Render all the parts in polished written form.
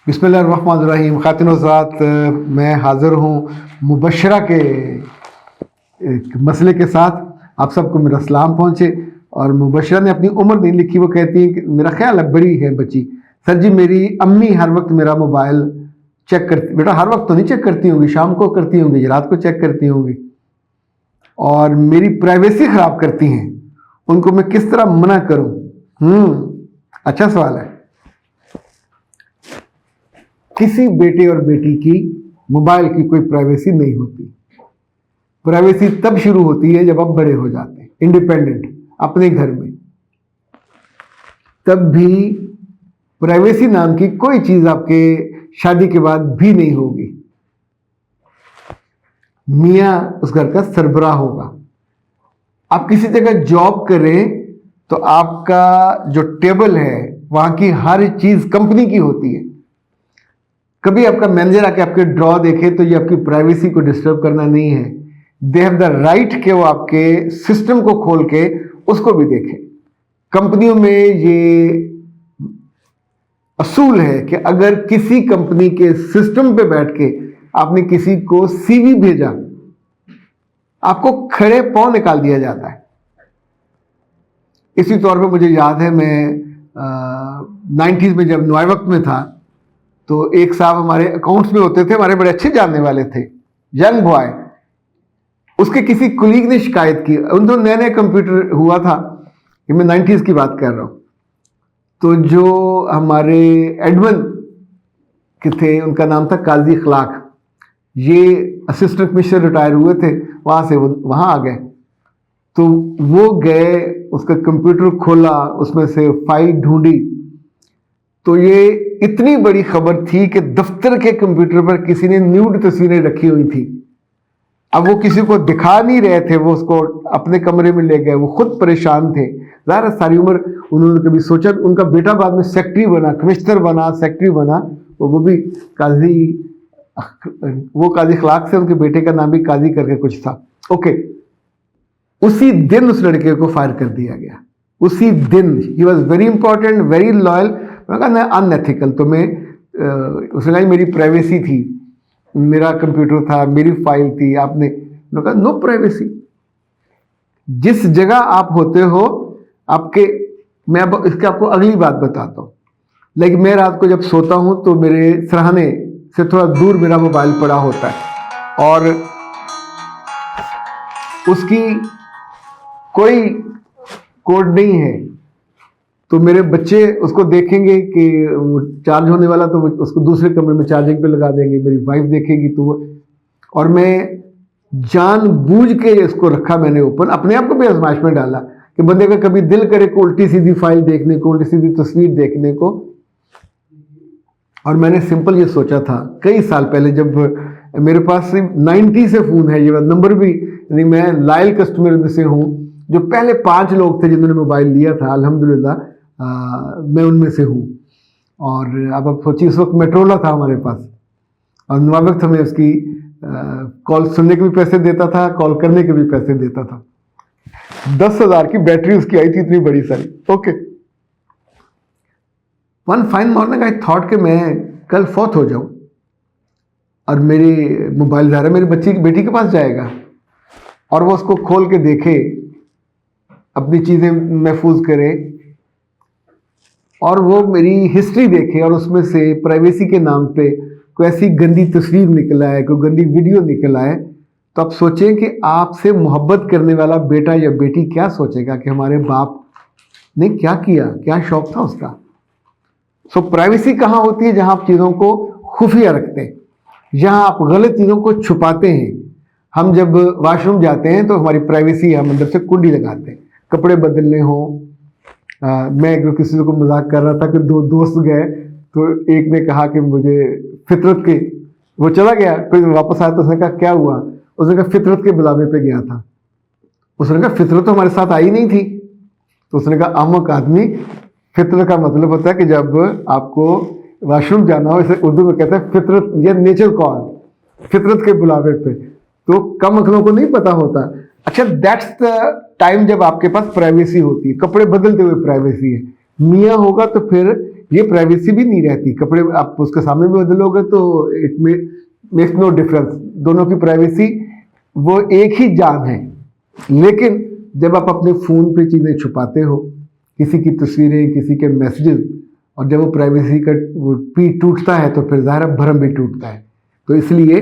बिस्मिल्लाहिर्रहमानिर्रहीम। ख़ातिन हज़रात, मैं हाज़िर हूँ मुबशरा के एक मसले के साथ। आप सबको मेरा सलाम पहुँचे। और मुबशरा ने अपनी उम्र नहीं लिखी। वो कहती है कि मेरा ख्याल है बड़ी है बच्ची, सर जी मेरी अम्मी हर वक्त मेरा मोबाइल चेक करती। बेटा हर वक्त तो नहीं चेक करती होंगी, शाम को करती होंगी, रात को चेक करती होंगी, और मेरी प्राइवेसी ख़राब करती हैं। उनको मैं किस तरह मना करूँ? अच्छा सवाल है। किसी बेटे और बेटी की मोबाइल की कोई प्राइवेसी नहीं होती। प्राइवेसी तब शुरू होती है जब आप बड़े हो जाते हैं, इंडिपेंडेंट, अपने घर में। तब भी प्राइवेसी नाम की कोई चीज आपके शादी के बाद भी नहीं होगी। मियां उस घर का सरबराह होगा। आप किसी जगह जॉब करें तो आपका जो टेबल है वहां की हर चीज कंपनी की होती है। कभी आपका मैनेजर आके आपके ड्रॉ देखे तो ये आपकी प्राइवेसी को डिस्टर्ब करना नहीं है। दे हैव द राइट कि वो आपके सिस्टम को खोल के उसको भी देखें। कंपनियों में ये असूल है कि अगर किसी कंपनी के सिस्टम पे बैठ के आपने किसी को सीवी भेजा, आपको खड़े पांव निकाल दिया जाता है। इसी तौर पे मुझे याद है, मैं 90s में जब नए वक्त में था तो एक साहब हमारे अकाउंट्स में होते थे, हमारे बड़े अच्छे जानने वाले थे, यंग बॉय। उसके किसी कुलीग ने शिकायत की। उन दोनों नए नए कंप्यूटर हुआ था, कि मैं 90s की बात कर रहा हूं। तो जो हमारे एडमन के थे, उनका नाम था काजी अखलाक। ये असिस्टेंट कमिश्नर रिटायर हुए थे, वहां से वो वहां आ गए। तो वो गए, उसका कंप्यूटर खोला, उसमें से फाइल ढूंढी, तो ये इतनी बड़ी खबर थी कि दफ्तर के कंप्यूटर पर किसी ने न्यूड तस्वीरें रखी हुई थी। अब वो किसी को दिखा नहीं रहे थे, वो उसको अपने कमरे में ले गए। वो खुद परेशान थे। ज़ाहिर है सारी उम्र उन्होंने कभी सोचा। उनका बेटा बाद में सेक्रेटरी बना, कमिश्नर बना, सेक्रेटरी बना। वो भी काजी, वो काजी अखलाक से उनके बेटे का नाम भी काजी करके कुछ था। ओके, उसी दिन उस लड़के को फायर कर दिया गया। उसी दिन। He was very important, very loyal. कहा अनएथिकल। तो मैं उसने कहा मेरी प्राइवेसी थी, मेरा कंप्यूटर था, मेरी फाइल थी, आपने कहा नो प्राइवेसी। जिस जगह आप होते हो आपके, मैं अब इसके आपको अगली बात बताता हूं। लेकिन मैं रात को जब सोता हूं तो मेरे सिरहाने से थोड़ा दूर मेरा मोबाइल पड़ा होता है, और उसकी कोई कोड नहीं है। तो मेरे बच्चे उसको देखेंगे कि वो चार्ज होने वाला, तो उसको दूसरे कमरे में चार्जिंग पे लगा देंगे। मेरी वाइफ देखेगी तो वो, और मैं जानबूझ के इसको रखा मैंने ओपन, अपने आप को भी आजमाइश में डाला कि बंदे का कभी दिल करे को उल्टी सीधी फाइल देखने को, उल्टी सीधी तस्वीर देखने को। और मैंने सिंपल ये सोचा था कई साल पहले, जब मेरे पास 90 से फ़ोन है, ये नंबर भी, यानी मैं लॉयल कस्टमर में से हूँ। जो पहले 5 लोग थे जिन्होंने मोबाइल लिया था, अल्हम्दुलिल्लाह मैं उनमें से हूँ। और अब आप सोचिए, उस वक्त मेट्रोला था हमारे पास, और नए वक्त हमें उसकी कॉल सुनने के भी पैसे देता था, कॉल करने के भी पैसे देता था। 10,000 की बैटरी उसकी आई थी, इतनी बड़ी सारी। Okay, one fine morning I thought कि मैं कल फौत हो जाऊं, और मेरी मोबाइल ज़ाहिर है मेरी बच्ची की बेटी के पास जाएगा, और वो उसको खोल के देखे, अपनी चीज़ें महफूज करे, और वो मेरी हिस्ट्री देखे, और उसमें से प्राइवेसी के नाम पे कोई ऐसी गंदी तस्वीर निकल आए, कोई गंदी वीडियो निकल आए। तो आप सोचें कि आपसे मोहब्बत करने वाला बेटा या बेटी क्या सोचेगा कि हमारे बाप ने क्या किया, क्या शौक था उसका। सो प्राइवेसी कहाँ होती है? जहाँ आप चीज़ों को खुफिया रखते हैं, जहाँ आप गलत चीज़ों को छुपाते हैं। हम जब वॉशरूम जाते हैं तो हमारी प्राइवेसी, हम अंदर से कुंडी लगाते हैं, कपड़े बदलने हों। मैं किसी को मजाक कर रहा था कि 2 दोस्त गए, तो एक ने कहा कि मुझे फितरत के, वो चला गया, कोई वापस आया तो उसने कहा क्या हुआ? उसने कहा फितरत के बुलावे पे गया था। उसने कहा फितरत तो हमारे साथ आई नहीं थी। तो उसने कहा अहमक आदमी, फितरत का मतलब होता है कि जब आपको वॉशरूम जाना हो, इसे उर्दू में कहते हैं फितरत या नेचर कॉल, फितरत के बुलावे पे। तो कम अकलों को नहीं पता होता। अच्छा, दैट्स द टाइम जब आपके पास प्राइवेसी होती है। कपड़े बदलते हुए प्राइवेसी है। मियाँ होगा तो फिर ये प्राइवेसी भी नहीं रहती। कपड़े आप उसके सामने भी बदलोगे तो इट मेक्स नो डिफरेंस, दोनों की प्राइवेसी वो एक ही जान है। लेकिन जब आप अपने फ़ोन पे चीज़ें छुपाते हो, किसी की तस्वीरें, किसी के मैसेजेस, और जब वो प्राइवेसी का वो पीठ टूटता है तो फिर ज़ाहिर भरम भी टूटता है। तो इसलिए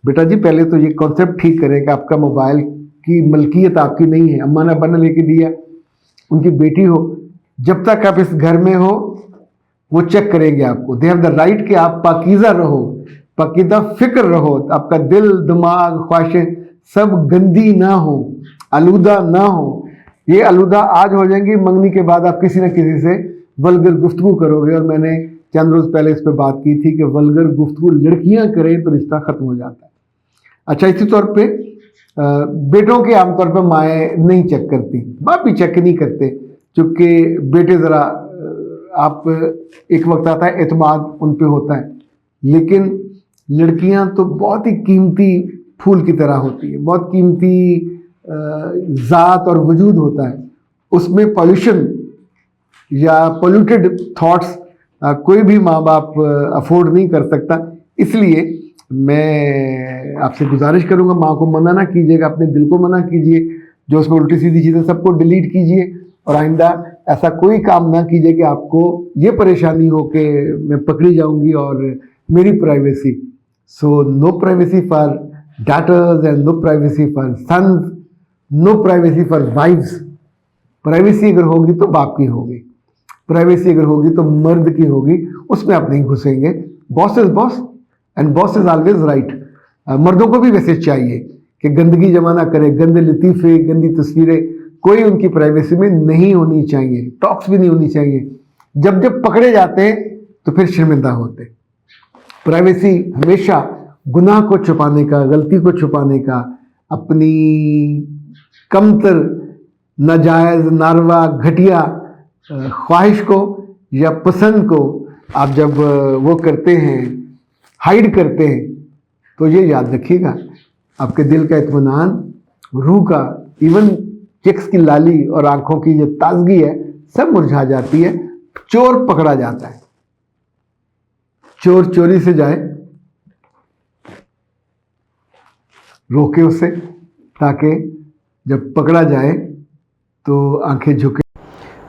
बेटा जी पहले तो ये कॉन्सेप्ट ठीक करें कि आपका मोबाइल की मलकियत आपकी नहीं है, अम्मा ने अब्बा ने लेके दिया, उनकी बेटी हो, जब तक आप इस घर में हो वो चेक करेंगे आपको। दे हैव द राइट कि आप पाकीज़ा रहो, पाकीज़ा फिक्र रहो, आपका दिल दिमाग ख्वाहिशें सब गंदी ना हो, आलूदा ना हो। ये आलूदा आज हो जाएंगी, मंगनी के बाद आप किसी न किसी से वल्गर गुफ्तगू करोगे। और मैंने चंद रोज़ पहले इस पर बात की थी कि वल्गर गुफ्तगू लड़कियां करें तो रिश्ता ख़त्म हो जाता है। अच्छा, इसी तौर पे बेटों के आमतौर पर माएँ नहीं चेक करती, बाप भी चेक नहीं करते, चूँकि बेटे ज़रा आप एक वक्त आता है एतमाद उन पे होता है, लेकिन लड़कियां तो बहुत ही कीमती फूल की तरह होती है, बहुत कीमती ज़ात और वजूद होता है। उसमें पॉल्यूशन या पोल्यूटेड थॉट्स कोई भी माँ बाप अफोर्ड नहीं कर सकता। इसलिए मैं आपसे गुजारिश करूँगा, माँ को मना ना कीजिएगा, अपने दिल को मना कीजिए, जो उसमें उल्टी सीधी चीज़ें सबको डिलीट कीजिए, और आइंदा ऐसा कोई काम ना कीजिए कि आपको ये परेशानी हो कि मैं पकड़ी जाऊंगी और मेरी privacy. So no privacy for daughters and no privacy for sons, no privacy for wifes. Privacy अगर होगी तो बाप की होगी, प्राइवेसी अगर होगी तो मर्द की होगी, उसमें आप नहीं घुसेंगे। Boss is boss and boss is always right. मर्दों को भी वैसे चाहिए कि गंदगी जमा ना करे, गंदे लतीफ़े, गंदी तस्वीरें कोई उनकी प्राइवेसी में नहीं होनी चाहिए, टॉक्स भी नहीं होनी चाहिए। जब जब पकड़े जाते हैं तो फिर शर्मिंदा होते। प्राइवेसी हमेशा गुनाह को छुपाने का, गलती को छुपाने का, अपनी कमतर, नाजायज़, नारवा, घटिया ख्वाहिश को या पसंद को आप जब वो करते हैं, हाइड करते हैं, तो ये याद रखिएगा आपके दिल का इत्मीनान, रूह का, इवन चिक्स की लाली और आंखों की जो ताजगी है सब मुरझा जाती है। चोर पकड़ा जाता है, चोर चोरी से जाए, रोके उसे, ताकि जब पकड़ा जाए तो आंखें झुके।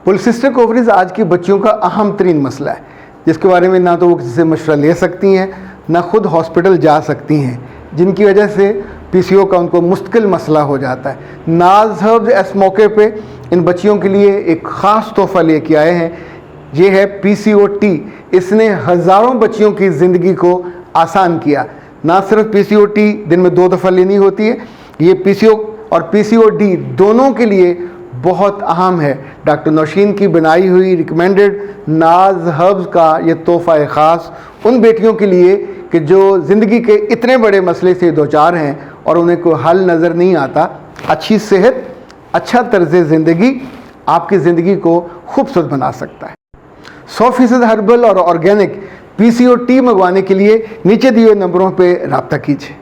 पॉलिसिस्टिक ओवरीज आज की बच्चियों का अहम तरीन मसला है, जिसके बारे में ना तो वो किसी से मशवरा ले सकती हैं, ना खुद हॉस्पिटल जा सकती हैं, जिनकी वजह से पीसीओ का उनको मुश्किल मसला हो जाता है। नाज हर्ब्स इस मौके पे इन बच्चियों के लिए एक ख़ास तोहफ़ा लेके आए हैं। ये है पीसीओ टी। इसने हज़ारों बच्चियों की ज़िंदगी को आसान किया। ना सिर्फ पीसीओ टी दिन में 2 दफ़ा लेनी होती है, ये पीसीओ और पीसीओ डी दोनों के लिए बहुत अहम है। डॉक्टर नौशीन की बनाई हुई रिकमेंडेड नाज हर्ब्स का ये तोहफ़ा ख़ास उन बेटियों के लिए कि जो ज़िंदगी के इतने बड़े मसले से दो चार हैं और उन्हें कोई हल नज़र नहीं आता। अच्छी सेहत, अच्छा तर्ज़ ज़िंदगी आपकी ज़िंदगी को खूबसूरत बना सकता है। 100% हर्बल और ऑर्गेनिक पीसीओ टी मंगवाने के लिए नीचे दिए नंबरों पर रब्ता कीजिए।